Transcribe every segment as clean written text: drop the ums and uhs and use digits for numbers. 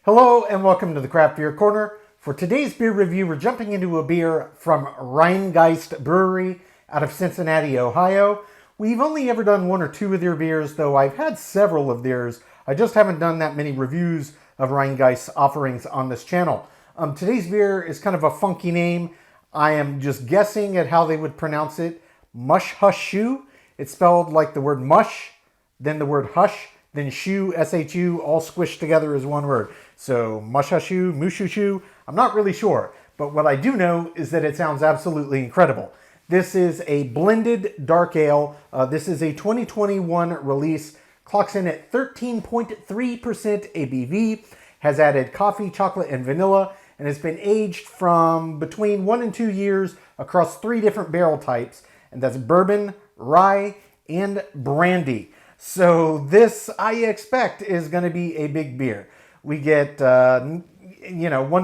Hello and welcome to the Craft Beer Corner. For today's beer review, we're jumping into a beer from Rhinegeist Brewery out of Cincinnati, Ohio. We've only ever done one or two of their beers, though I've had several of theirs. I just haven't done that many reviews of Rhinegeist offerings on this channel. Today's beer is kind of a funky name. I am just guessing at how they would pronounce it. Mushhushshu. It's spelled like the word mush, then the word hush, then shu, S-H-U, all squished together as one word. So Mushhushshu, I'm not really sure. But what I do know is that it sounds absolutely incredible. This is a blended dark ale. This is a 2021 release. Clocks in at 13.3% ABV. Has added coffee, chocolate, and vanilla. And has been aged from between 1 and 2 years across 3 different barrel types. And that's bourbon, rye, and brandy. So this, I expect, is going to be a big beer. We get, 1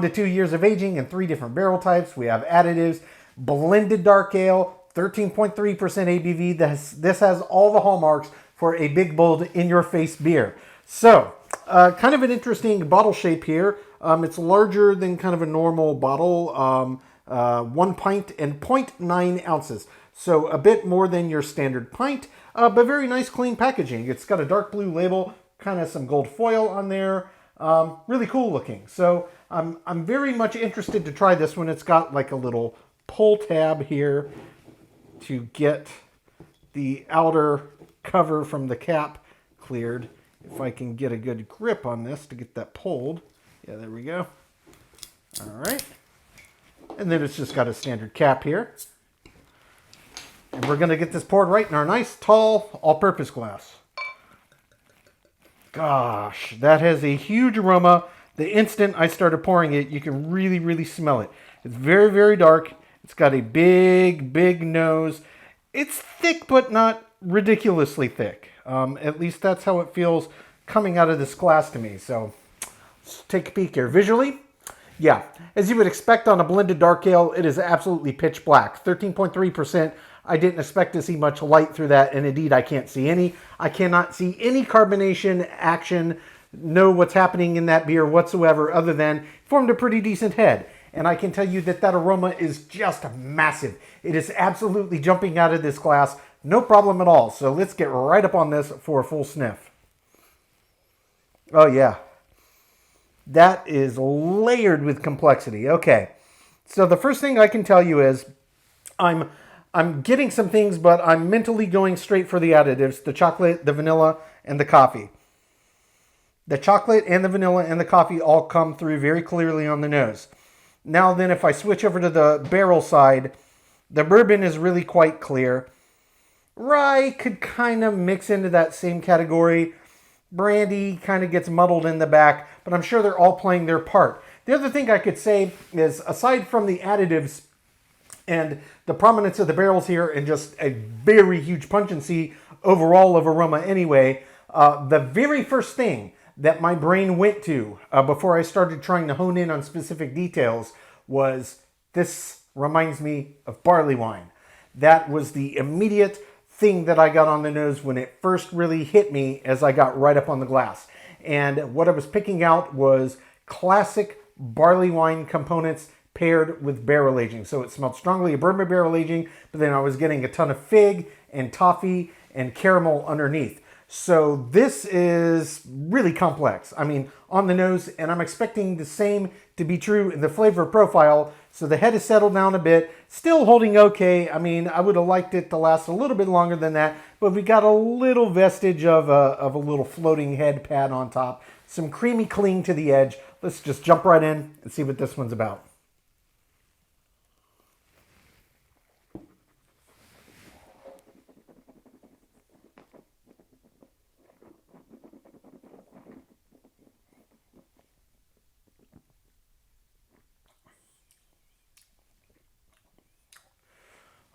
to 2 years of aging in 3 different barrel types. We have additives, blended dark ale, 13.3% ABV. This has all the hallmarks for a big, bold, in-your-face beer. So, kind of an interesting bottle shape here. It's larger than kind of a normal bottle, 1 pint and 0.9 ounces. So a bit more than your standard pint, but very nice clean packaging. It's got a dark blue label, kind of some gold foil on there. Really cool looking. So I'm very much interested to try this one. It's got like a little pull tab here to get the outer cover from the cap cleared. If I can get a good grip on this to get that pulled. Yeah, there we go. All right. And then it's just got a standard cap here. And we're going to get this poured right in our nice, tall, all-purpose glass. Gosh, that has a huge aroma. The instant I started pouring it, you can really, really smell it. It's very, very dark. It's got a big, big nose. It's thick, but not ridiculously thick. At least that's how it feels coming out of this glass to me. So let's take a peek here. Visually, yeah, as you would expect on a blended dark ale, it is absolutely pitch black. 13.3%. I didn't expect to see much light through that, and indeed I can't see any. I cannot see any carbonation action, know what's happening in that beer whatsoever, other than it formed a pretty decent head. And I can tell you that that aroma is just massive. It is absolutely jumping out of this glass, no problem at all. So let's get right up on this for a full sniff. Oh yeah, that is layered with complexity. Okay, so the first thing I can tell you is I'm getting some things, but I'm mentally going straight for the additives, the chocolate, the vanilla, and the coffee. The chocolate and the vanilla and the coffee all come through very clearly on the nose. Now then, if I switch over to the barrel side, the bourbon is really quite clear. Rye could kind of mix into that same category. Brandy kind of gets muddled in the back, but I'm sure they're all playing their part. The other thing I could say is, aside from the additives and the prominence of the barrels here and just a very huge pungency overall of aroma anyway, the very first thing that my brain went to before I started trying to hone in on specific details was, this reminds me of barley wine. That was the immediate thing that I got on the nose when it first really hit me as I got right up on the glass. And what I was picking out was classic barley wine components paired with barrel aging. So it smelled strongly of bourbon barrel aging, but then I was getting a ton of fig and toffee and caramel underneath. So this is really complex. I mean, on the nose, and I'm expecting the same to be true in the flavor profile. So the head is settled down a bit, still holding okay. I mean, I would have liked it to last a little bit longer than that, but we got a little vestige of a little floating head pad on top, some creamy cling to the edge. Let's just jump right in and see what this one's about.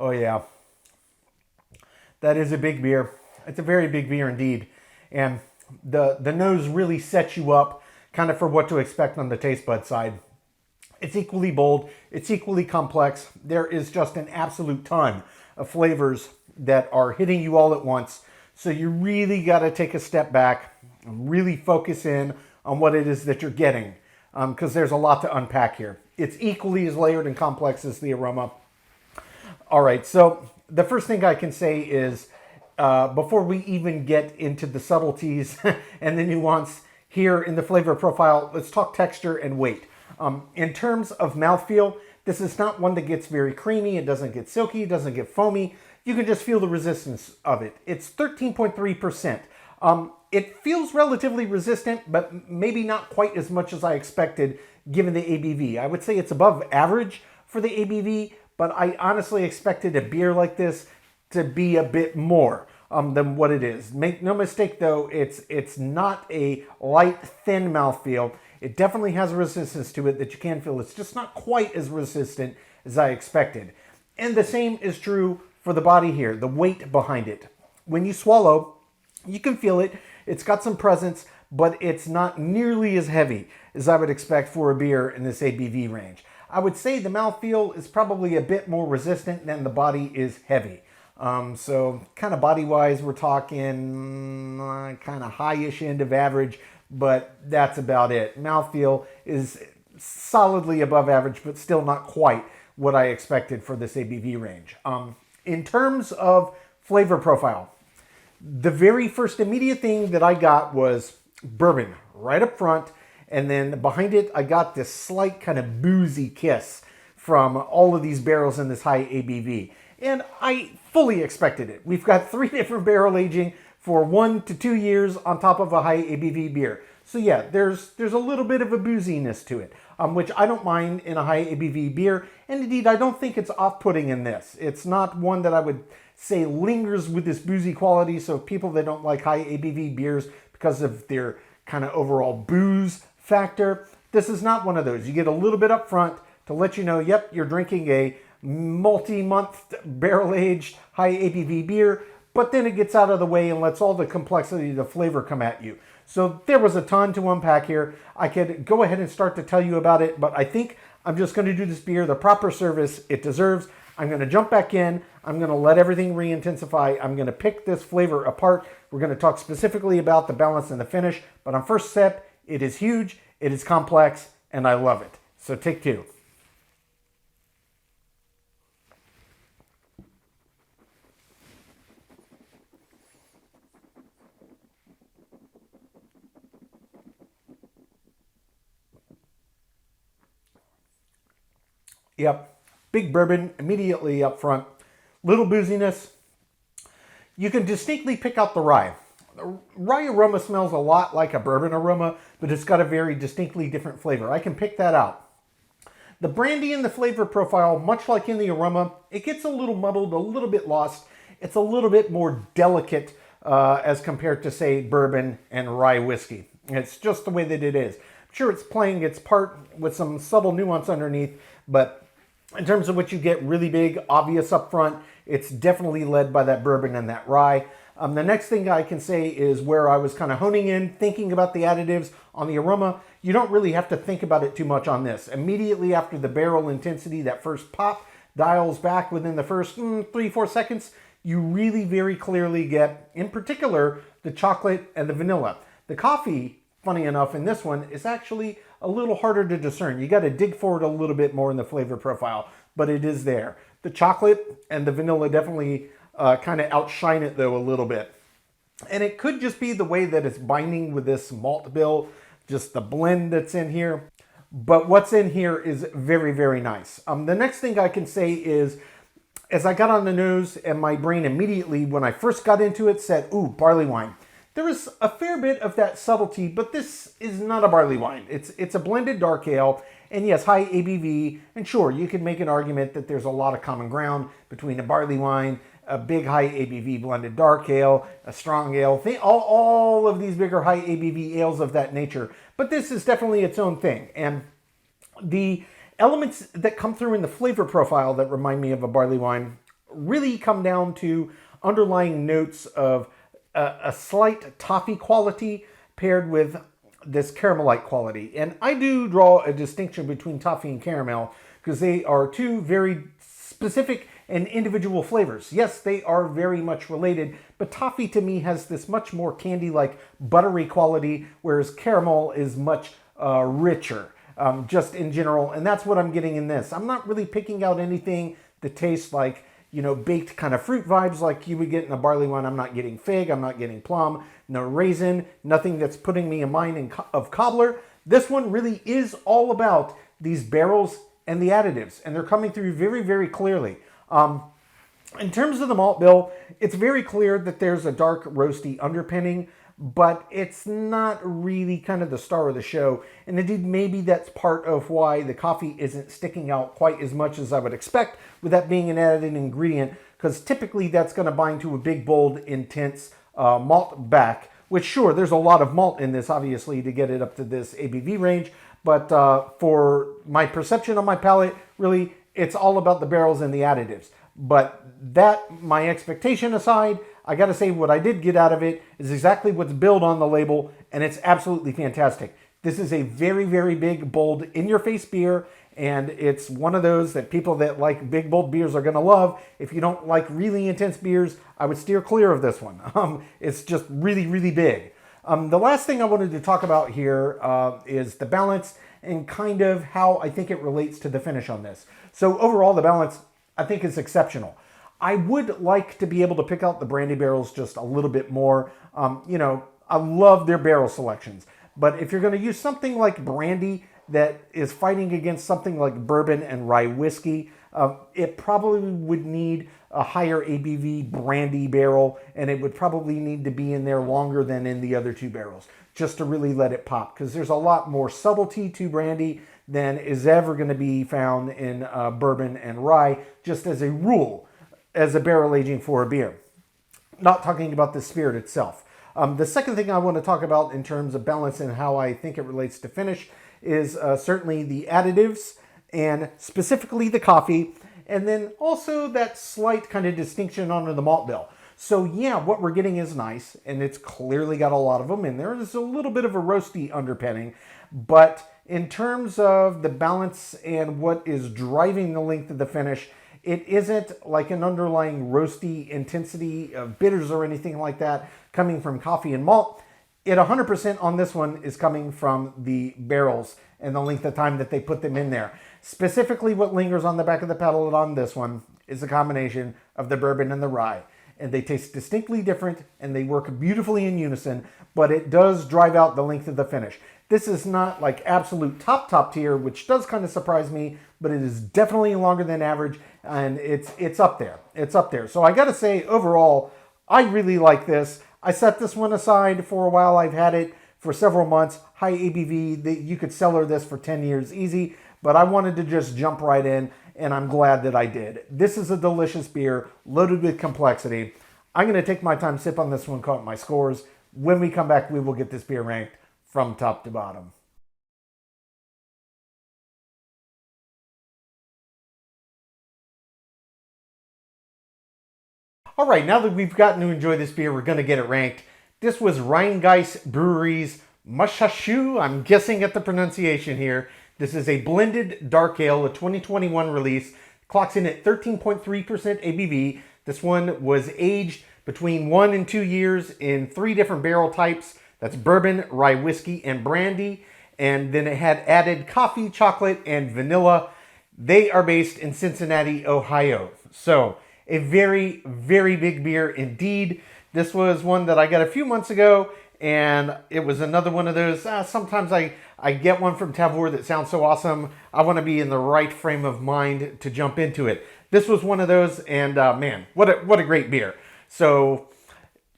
Oh yeah, that is a big beer. It's a very big beer indeed. And the nose really sets you up kind of for what to expect on the taste bud side. It's equally bold. It's equally complex. There is just an absolute ton of flavors that are hitting you all at once. So you really got to take a step back and really focus in on what it is that you're getting, because there's a lot to unpack here. It's equally as layered and complex as the aroma. All right, so the first thing I can say is, before we even get into the subtleties and the nuance here in the flavor profile, let's talk texture and weight. In terms of mouthfeel, this is not one that gets very creamy. It doesn't get silky. It doesn't get foamy. You can just feel the resistance of it. It's 13.3%. It feels relatively resistant, but maybe not quite as much as I expected given the ABV. I would say it's above average for the ABV, but I honestly expected a beer like this to be a bit more than what it is. Make no mistake though, it's not a light, thin mouthfeel. It definitely has a resistance to it that you can feel. It's just not quite as resistant as I expected. And the same is true for the body here, the weight behind it. When you swallow, you can feel it. It's got some presence, but it's not nearly as heavy as I would expect for a beer in this ABV range. I would say the mouthfeel is probably a bit more resistant than the body is heavy. So kind of body-wise, we're talking kind of high-ish end of average, but that's about it. Mouthfeel is solidly above average, but still not quite what I expected for this ABV range. In terms of flavor profile, the very first immediate thing that I got was bourbon right up front, and then behind it I got this slight kind of boozy kiss from all of these barrels in this high ABV. And I fully expected it. We've got 3 different barrel aging for 1 to 2 years on top of a high ABV beer. So yeah, there's a little bit of a booziness to it, which I don't mind in a high ABV beer. And indeed, I don't think it's off-putting in this. It's not one that I would say lingers with this boozy quality. So people that don't like high ABV beers because of their kind of overall booze factor, this is not one of those. You get a little bit up front to let you know, yep, you're drinking a multi-month barrel-aged high ABV beer, but then it gets out of the way and lets all the complexity of the flavor come at you. So there was a ton to unpack here. I could go ahead and start to tell you about it, but I think I'm just going to do this beer the proper service it deserves. I'm going to jump back in. I'm going to let everything re-intensify. I'm going to pick this flavor apart. We're going to talk specifically about the balance and the finish, but on first sip, it is huge, it is complex, and I love it. So take 2. Yep, big bourbon immediately up front. Little booziness. You can distinctly pick out the rye. The rye aroma smells a lot like a bourbon aroma, but it's got a very distinctly different flavor. I can pick that out. The brandy in the flavor profile, much like in the aroma, it gets a little muddled, a little bit lost. It's a little bit more delicate as compared to, say, bourbon and rye whiskey. It's just the way that it is. Sure, it's playing its part with some subtle nuance underneath, but in terms of what you get really big, obvious up front, it's definitely led by that bourbon and that rye. The next thing I can say is where I was kind of honing in, thinking about the additives on the aroma. You don't really have to think about it too much on this. Immediately after the barrel intensity, that first pop dials back within the first 3-4 seconds, you really very clearly get, in particular, the chocolate and the vanilla. The coffee, funny enough, in this one is actually a little harder to discern. You got to dig for it a little bit more in the flavor profile, but it is there. The chocolate and the vanilla definitely kind of outshine it though a little bit. And it could just be the way that it's binding with this malt bill, just the blend that's in here. But what's in here is very, very nice. The next thing I can say is, as I got on the nose and my brain immediately, when I first got into it, said, ooh, barley wine. There is a fair bit of that subtlety, but this is not a barley wine. It's a blended dark ale, and yes, high ABV. And sure, you could make an argument that there's a lot of common ground between a barley wine, a big high ABV blended dark ale, a strong ale, all of these bigger high ABV ales of that nature. But this is definitely its own thing. And the elements that come through in the flavor profile that remind me of a barley wine really come down to underlying notes of a slight toffee quality paired with this caramel-like quality. And I do draw a distinction between toffee and caramel because they are two very specific and individual flavors. Yes, they are very much related, but toffee to me has this much more candy-like buttery quality, whereas caramel is much richer, just in general, and that's what I'm getting in this. I'm not really picking out anything that tastes like, you know, baked kind of fruit vibes like you would get in a barley wine. I'm not getting fig, I'm not getting plum, no raisin, nothing that's putting me in mind of cobbler. This one really is all about these barrels and the additives, and they're coming through very, very clearly. In terms of the malt bill, it's very clear that there's a dark roasty underpinning, but it's not really kind of the star of the show. And indeed, maybe that's part of why the coffee isn't sticking out quite as much as I would expect, with that being an added ingredient, because typically that's going to bind to a big, bold, intense malt back, which sure, there's a lot of malt in this, obviously, to get it up to this ABV range. But for my perception on my palate, really, it's all about the barrels and the additives. But that, my expectation aside, I gotta say what I did get out of it is exactly what's billed on the label, and it's absolutely fantastic. This is a very, very big, bold, in-your-face beer, and it's one of those that people that like big, bold beers are gonna love. If you don't like really intense beers, I would steer clear of this one. It's just really, really big. The last thing I wanted to talk about here is the balance and kind of how I think it relates to the finish on this. So overall, the balance, I think, is exceptional. I would like to be able to pick out the brandy barrels just a little bit more. You know, I love their barrel selections. But if you're going to use something like brandy that is fighting against something like bourbon and rye whiskey, it probably would need a higher ABV brandy barrel, and it would probably need to be in there longer than in the other two barrels, just to really let it pop, because there's a lot more subtlety to brandy than is ever going to be found in bourbon and rye, just as a rule, as a barrel aging for a beer. Not talking about the spirit itself. The second thing I want to talk about in terms of balance and how I think it relates to finish is certainly the additives, and specifically the coffee, and then also that slight kind of distinction on the malt bill. So yeah, what we're getting is nice, and it's clearly got a lot of them in there. There's a little bit of a roasty underpinning, but in terms of the balance and what is driving the length of the finish, it isn't like an underlying roasty intensity of bitters or anything like that coming from coffee and malt. It 100% on this one is coming from the barrels and the length of time that they put them in there. Specifically, what lingers on the back of the palate on this one is a combination of the bourbon and the rye. And they taste distinctly different, and they work beautifully in unison, but it does drive out the length of the finish. This is not like absolute top tier, which does kind of surprise me, but it is definitely longer than average, and it's up there. It's up there. So I gotta say, overall, I really like this. I set this one aside for a while. I've had it for several months. High ABV, you could cellar this for 10 years easy, but I wanted to just jump right in, and I'm glad that I did. This is a delicious beer, loaded with complexity. I'm going to take my time, sip on this one, count my scores. When we come back, we will get this beer ranked from top to bottom. All right, now that we've gotten to enjoy this beer, we're going to get it ranked. This was Rhinegeist Brewery's Mushhushshu. I'm guessing at the pronunciation here. This is a blended dark ale, a 2021 release. Clocks in at 13.3% ABV. This one was aged between 1 and 2 years in 3 different barrel types. That's bourbon, rye whiskey, and brandy. And then it had added coffee, chocolate, and vanilla. They are based in Cincinnati, Ohio. So a very, very big beer indeed. This was one that I got a few months ago, and it was another one of those, sometimes I get one from Tavour that sounds so awesome, I want to be in the right frame of mind to jump into it. This was one of those, and man, what a great beer. So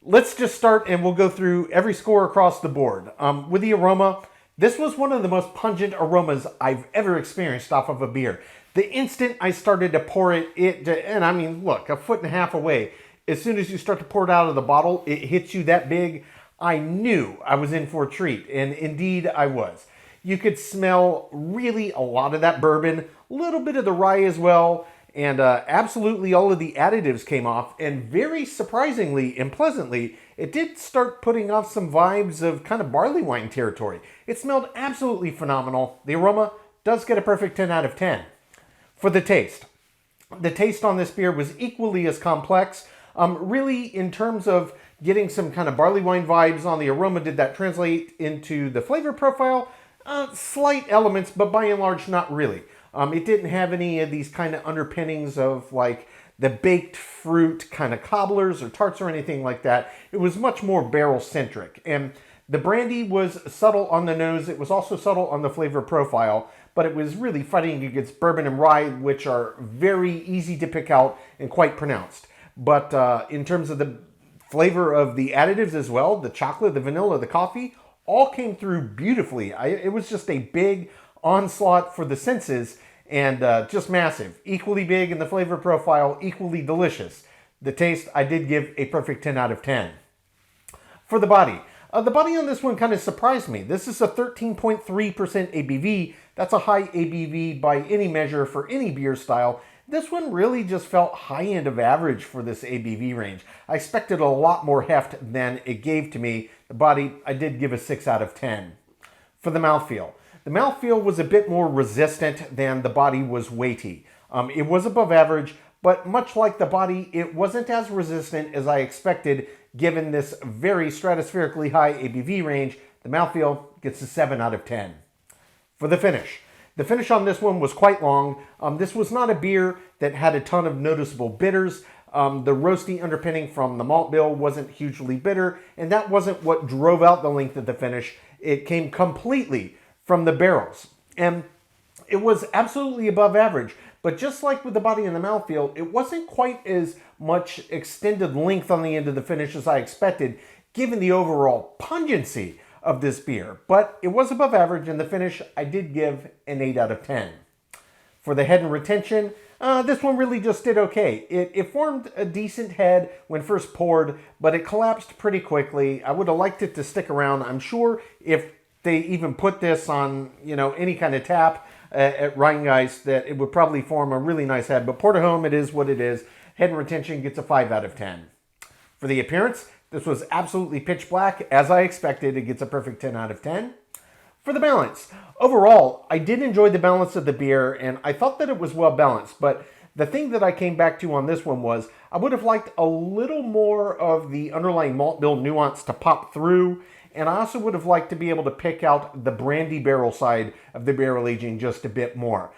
let's just start, and we'll go through every score across the board. With the aroma, this was one of the most pungent aromas I've ever experienced off of a beer. The instant I started to pour it, and I mean, look, 1.5 feet away, as soon as you start to pour it out of the bottle, it hits you that big. I knew I was in for a treat, and indeed I was. You could smell really a lot of that bourbon, a little bit of the rye as well, and absolutely all of the additives came off, and very surprisingly and pleasantly, it did start putting off some vibes of kind of barley wine territory. It smelled absolutely phenomenal. The aroma does get a perfect 10 out of 10. For the taste, The taste on this beer was equally as complex. Really, in terms of getting some kind of barley wine vibes on the aroma, did that translate into the flavor profile? Slight elements, but by and large, not really. It didn't have any of these kind of underpinnings of like the baked fruit kind of cobblers or tarts or anything like that. It was much more barrel centric. And the brandy was subtle on the nose. It was also subtle on the flavor profile, but it was really fighting against bourbon and rye, which are very easy to pick out and quite pronounced. But in terms of the flavor of the additives as well, the chocolate, the vanilla, the coffee, all came through beautifully. It was just a big onslaught for the senses and just massive. Equally big in the flavor profile, equally delicious. The taste, I did give a perfect 10 out of 10. For the body on this one kind of surprised me. This is a 13.3% ABV. That's a high ABV by any measure for any beer style. This one really just felt high end of average for this ABV range. I expected a lot more heft than it gave to me. The body, I did give a 6 out of 10. For the mouthfeel. The mouthfeel was a bit more resistant than the body was weighty. It was above average, but much like the body, it wasn't as resistant as I expected given this very stratospherically high ABV range. The mouthfeel gets a 7 out of 10. For the finish. The finish on this one was quite long. This was not a beer that had a ton of noticeable bitters. The roasty underpinning from the malt bill wasn't hugely bitter, and that wasn't what drove out the length of the finish. It came completely from the barrels. And it was absolutely above average, but just like with the body and the mouthfeel, it wasn't quite as much extended length on the end of the finish as I expected, given the overall pungency of this beer. But it was above average, and the finish I did give an 8 out of 10. For the head and retention, this one really just did okay. It formed a decent head when first poured, but it collapsed pretty quickly. I would have liked it to stick around. I'm sure if they even put this on, any kind of tap at Rhinegeist, that it would probably form a really nice head. But poured at home, it is what it is. Head and retention gets a 5 out of 10. For the appearance, this was absolutely pitch black. As I expected, it gets a perfect 10 out of 10. For the balance, overall, I did enjoy the balance of the beer, and I thought that it was well balanced. But the thing that I came back to on this one was I would have liked a little more of the underlying malt bill nuance to pop through. And I also would have liked to be able to pick out the brandy barrel side of the barrel aging just a bit more.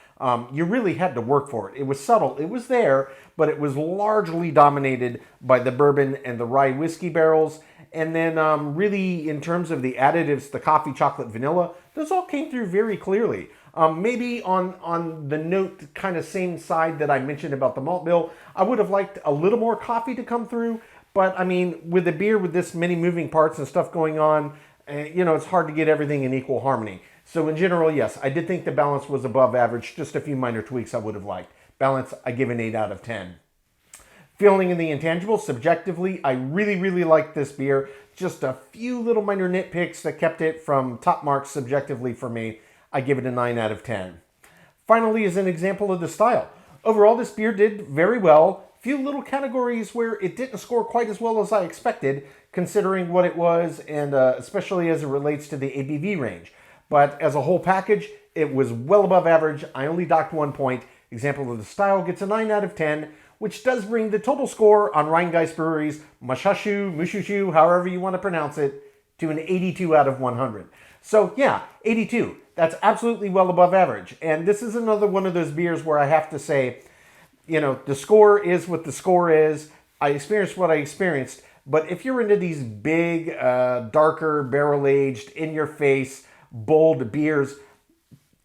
You really had to work for it. It was subtle. It was there, but it was largely dominated by the bourbon and the rye whiskey barrels. And then really in terms of the additives, the coffee, chocolate, vanilla, those all came through very clearly. Maybe on the note kind of same side that I mentioned about the malt bill, I would have liked a little more coffee to come through. But I mean, with a beer with this many moving parts and stuff going on, it's hard to get everything in equal harmony. So in general, yes, I did think the balance was above average. Just a few minor tweaks I would have liked. Balance, I give an 8 out of 10. Feeling in the intangibles, subjectively, I really, really liked this beer. Just a few little minor nitpicks that kept it from top marks subjectively for me. I give it a 9 out of 10. Finally, as an example of the style. Overall, this beer did very well. Few little categories where it didn't score quite as well as I expected, considering what it was, and especially as it relates to the ABV range. But as a whole package, it was well above average. I only docked 1 point. Example of the style gets a 9 out of 10, which does bring the total score on Rhinegeist Brewery's Mushhushshu, however you want to pronounce it, to an 82 out of 100. So yeah, 82. That's absolutely well above average. And this is another one of those beers where I have to say, the score is what the score is. I experienced what I experienced. But if you're into these big, darker, barrel-aged, in-your-face, bold beers,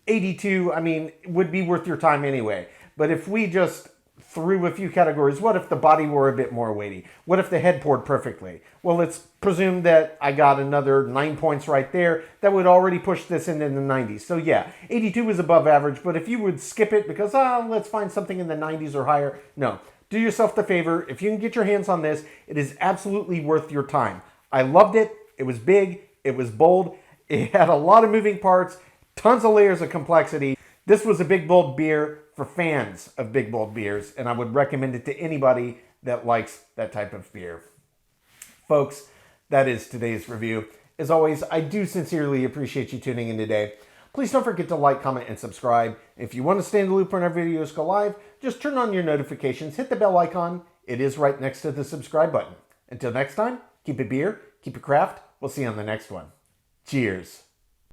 82, would be worth your time anyway. But if we just threw a few categories, what if the body were a bit more weighty? What if the head poured perfectly? Well, let's presume that I got another 9 points right there. That would already push this into the 90s. So yeah, 82 is above average, but if you would skip it because, let's find something in the 90s or higher, no. Do yourself the favor. If you can get your hands on this, it is absolutely worth your time. I loved it. It was big. It was bold. It had a lot of moving parts, tons of layers of complexity. This was a big, bold beer for fans of big, bold beers, and I would recommend it to anybody that likes that type of beer. Folks, that is today's review. As always, I do sincerely appreciate you tuning in today. Please don't forget to like, comment, and subscribe. If you want to stay in the loop when our videos go live, just turn on your notifications, hit the bell icon. It is right next to the subscribe button. Until next time, keep it beer, keep it craft. We'll see you on the next one. Cheers.